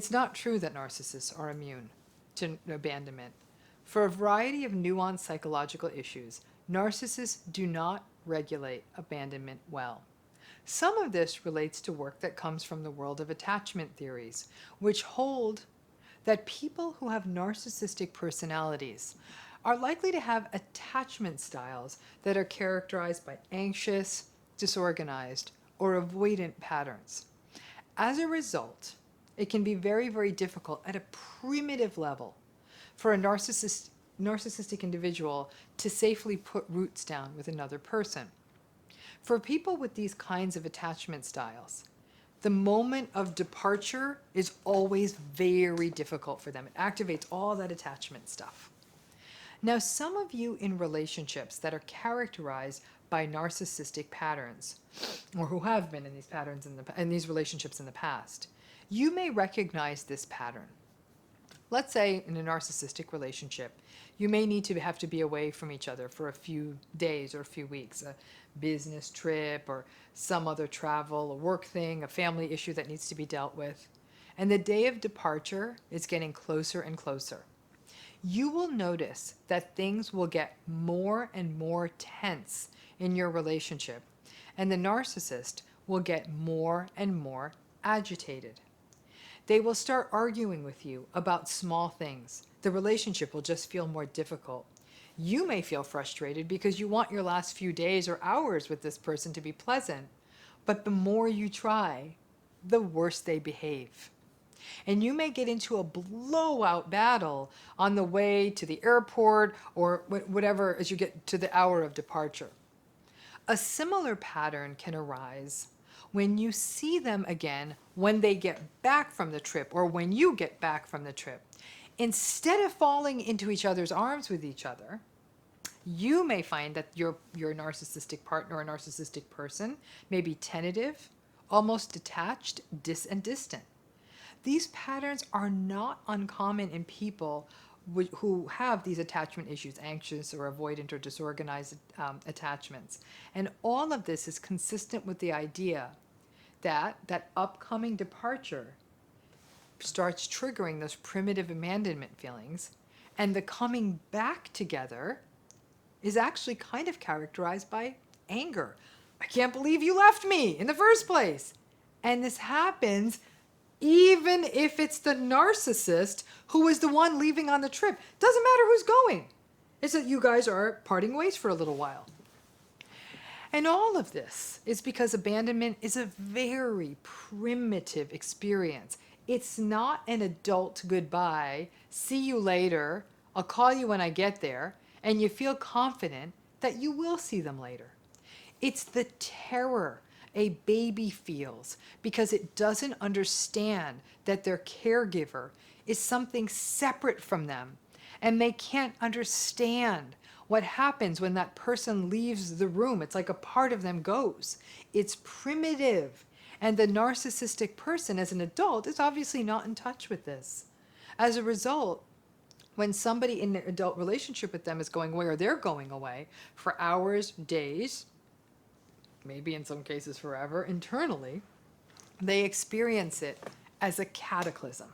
It's not true that narcissists are immune to abandonment. For a variety of nuanced psychological issues, narcissists do not regulate abandonment well. Some of this relates to work that comes from the world of attachment theories, which hold that people who have narcissistic personalities are likely to have attachment styles that are characterized by anxious, disorganized, or avoidant patterns. As a result, it can be very, very difficult at a primitive level for a narcissistic individual to safely put roots down with another person. For people with these kinds of attachment styles, the moment of departure is always very difficult for them. It activates all that attachment stuff. Now, some of you in relationships that are characterized by narcissistic patterns, or who have been in these patterns in these relationships in the past, you may recognize this pattern. Let's say in a narcissistic relationship, you may need to have to be away from each other for a few days or a few weeks, a business trip or some other travel, a work thing, a family issue that needs to be dealt with. And the day of departure is getting closer and closer. You will notice that things will get more and more tense in your relationship, and the narcissist will get more and more agitated. They will start arguing with you about small things. The relationship will just feel more difficult. You may feel frustrated because you want your last few days or hours with this person to be pleasant, but the more you try, the worse they behave. And you may get into a blowout battle on the way to the airport or whatever as you get to the hour of departure. A similar pattern can arise when you see them again when they get back from the trip or when you get back from the trip. Instead of falling into each other's arms with each other, you may find that your narcissistic partner or narcissistic person may be tentative, almost detached, and distant. These patterns are not uncommon in people who have these attachment issues, anxious or avoidant or disorganized attachments. And all of this is consistent with the idea that that upcoming departure starts triggering those primitive abandonment feelings, and the coming back together is actually kind of characterized by anger. I can't believe you left me in the first place. And this happens even if it's the narcissist who is the one leaving on the trip. Doesn't matter who's going. It's that you guys are parting ways for a little while. And all of this is because abandonment is a very primitive experience. It's not an adult goodbye, see you later, I'll call you when I get there, and you feel confident that you will see them later. It's the terror a baby feels because it doesn't understand that their caregiver is something separate from them, and they can't understand what happens when that person leaves the room. It's like a part of them goes. It's primitive. And the narcissistic person as an adult is obviously not in touch with this. As a result, when somebody in an adult relationship with them is going away, or they're going away for hours, days, maybe in some cases forever, internally, they experience it as a cataclysm.